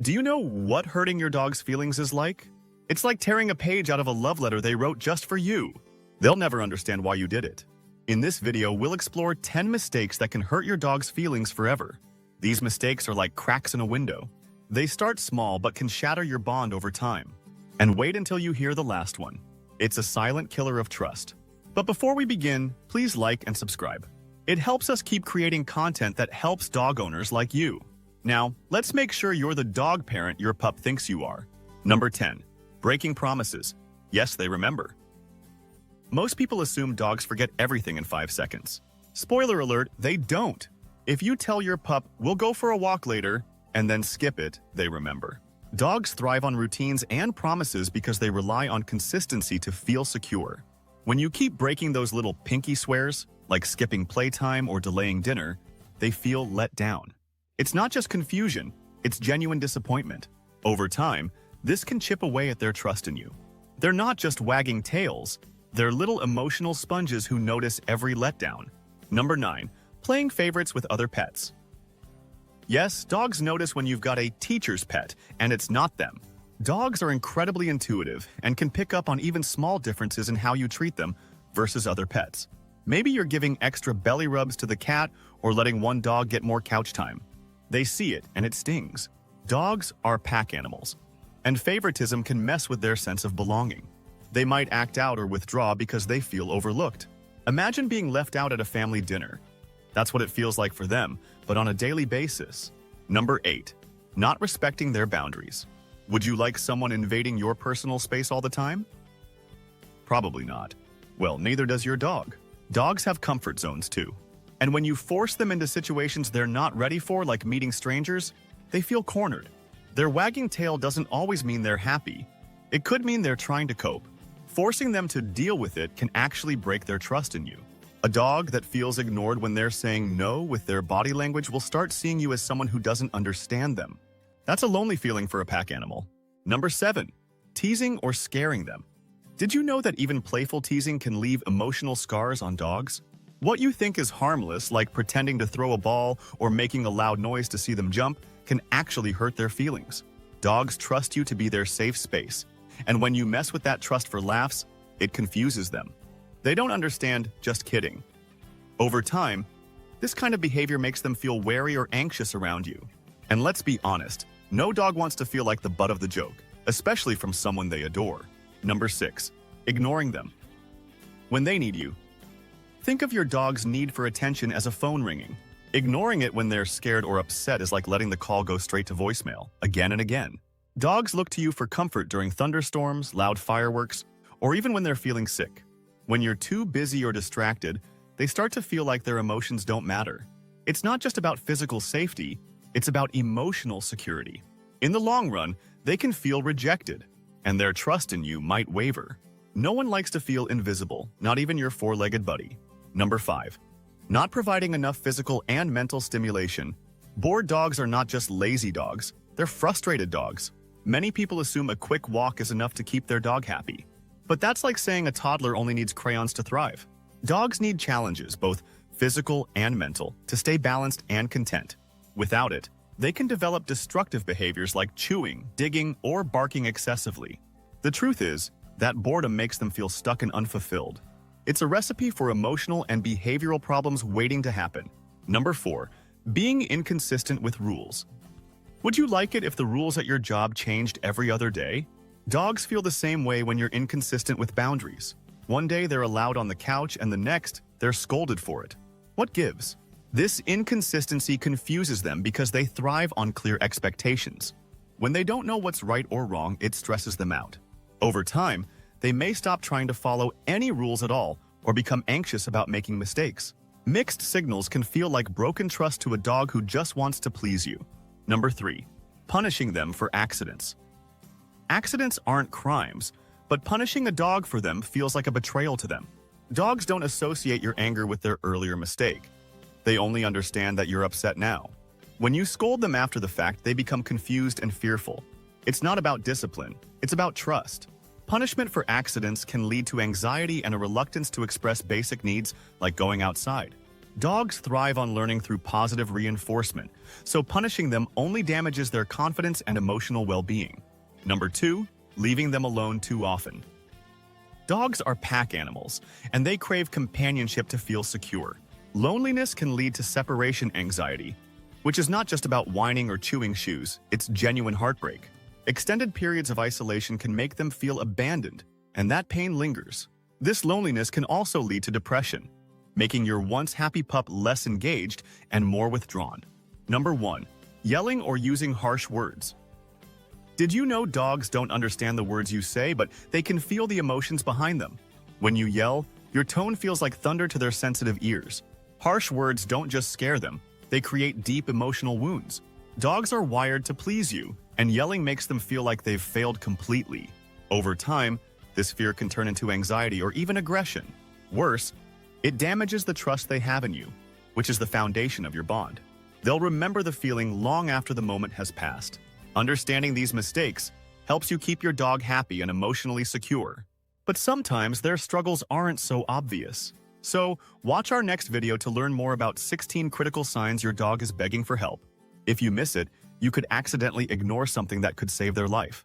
Do you know what hurting your dog's feelings is like? It's like tearing a page out of a love letter they wrote just for you. They'll never understand why you did it. In this video, we'll explore 10 mistakes that can hurt your dog's feelings forever. These mistakes are like cracks in a window. They start small but can shatter your bond over time. And wait until you hear the last one. It's a silent killer of trust. But before we begin, please like and subscribe. It helps us keep creating content that helps dog owners like you. Now, let's make sure you're the dog parent your pup thinks you are. Number 10. Breaking promises. Yes, they remember. Most people assume dogs forget everything in 5 seconds. Spoiler alert, they don't. If you tell your pup, "We'll go for a walk later," and then skip it, they remember. Dogs thrive on routines and promises because they rely on consistency to feel secure. When you keep breaking those little pinky swears, like skipping playtime or delaying dinner, they feel let down. It's not just confusion, it's genuine disappointment. Over time, this can chip away at their trust in you. They're not just wagging tails, they're little emotional sponges who notice every letdown. Number 9. Playing favorites with other pets. Yes, dogs notice when you've got a teacher's pet, and it's not them. Dogs are incredibly intuitive and can pick up on even small differences in how you treat them versus other pets. Maybe you're giving extra belly rubs to the cat or letting one dog get more couch time. They see it, and it stings. Dogs are pack animals, and favoritism can mess with their sense of belonging. They might act out or withdraw because they feel overlooked. Imagine being left out at a family dinner. That's what it feels like for them, but on a daily basis. Number 8. Not respecting their boundaries. Would you like someone invading your personal space all the time? Probably not. Well, neither does your dog. Dogs have comfort zones too. And when you force them into situations they're not ready for, like meeting strangers, they feel cornered. Their wagging tail doesn't always mean they're happy. It could mean they're trying to cope. Forcing them to deal with it can actually break their trust in you. A dog that feels ignored when they're saying no with their body language will start seeing you as someone who doesn't understand them. That's a lonely feeling for a pack animal. Number 7. Teasing or scaring them. Did you know that even playful teasing can leave emotional scars on dogs? What you think is harmless, like pretending to throw a ball or making a loud noise to see them jump, can actually hurt their feelings. Dogs trust you to be their safe space, and when you mess with that trust for laughs, it confuses them. They don't understand, just kidding. Over time, this kind of behavior makes them feel wary or anxious around you. And let's be honest, no dog wants to feel like the butt of the joke, especially from someone they adore. Number 6. Ignoring them. When they need you. Think of your dog's need for attention as a phone ringing. Ignoring it when they're scared or upset is like letting the call go straight to voicemail, again and again. Dogs look to you for comfort during thunderstorms, loud fireworks, or even when they're feeling sick. When you're too busy or distracted, they start to feel like their emotions don't matter. It's not just about physical safety, it's about emotional security. In the long run, they can feel rejected, and their trust in you might waver. No one likes to feel invisible, not even your four-legged buddy. Number 5. Not providing enough physical and mental stimulation. Bored dogs are not just lazy dogs, they're frustrated dogs. Many people assume a quick walk is enough to keep their dog happy. But that's like saying a toddler only needs crayons to thrive. Dogs need challenges, both physical and mental, to stay balanced and content. Without it, they can develop destructive behaviors like chewing, digging, or barking excessively. The truth is that boredom makes them feel stuck and unfulfilled. It's a recipe for emotional and behavioral problems waiting to happen. Number 4. Being inconsistent with rules. Would you like it if the rules at your job changed every other day? Dogs feel the same way when you're inconsistent with boundaries. One day they're allowed on the couch and the next, they're scolded for it. What gives? This inconsistency confuses them because they thrive on clear expectations. When they don't know what's right or wrong, it stresses them out. Over time, they may stop trying to follow any rules at all or become anxious about making mistakes. Mixed signals can feel like broken trust to a dog who just wants to please you. Number 3. Punishing them for accidents. Accidents aren't crimes, but punishing a dog for them feels like a betrayal to them. Dogs don't associate your anger with their earlier mistake. They only understand that you're upset now. When you scold them after the fact, they become confused and fearful. It's not about discipline, it's about trust. Punishment for accidents can lead to anxiety and a reluctance to express basic needs like going outside. Dogs thrive on learning through positive reinforcement, so punishing them only damages their confidence and emotional well-being. Number 2, leaving them alone too often. Dogs are pack animals, and they crave companionship to feel secure. Loneliness can lead to separation anxiety, which is not just about whining or chewing shoes, it's genuine heartbreak. Extended periods of isolation can make them feel abandoned, and that pain lingers. This loneliness can also lead to depression, making your once happy pup less engaged and more withdrawn. Number 1, yelling or using harsh words. Did you know dogs don't understand the words you say, but they can feel the emotions behind them? When you yell, your tone feels like thunder to their sensitive ears. Harsh words don't just scare them, they create deep emotional wounds. Dogs are wired to please you, and yelling makes them feel like they've failed completely. Over time, this fear can turn into anxiety or even aggression. Worse, it damages the trust they have in you, which is the foundation of your bond. They'll remember the feeling long after the moment has passed. Understanding these mistakes helps you keep your dog happy and emotionally secure. But sometimes their struggles aren't so obvious. So, watch our next video to learn more about 16 critical signs your dog is begging for help. If you miss it, you could accidentally ignore something that could save their life.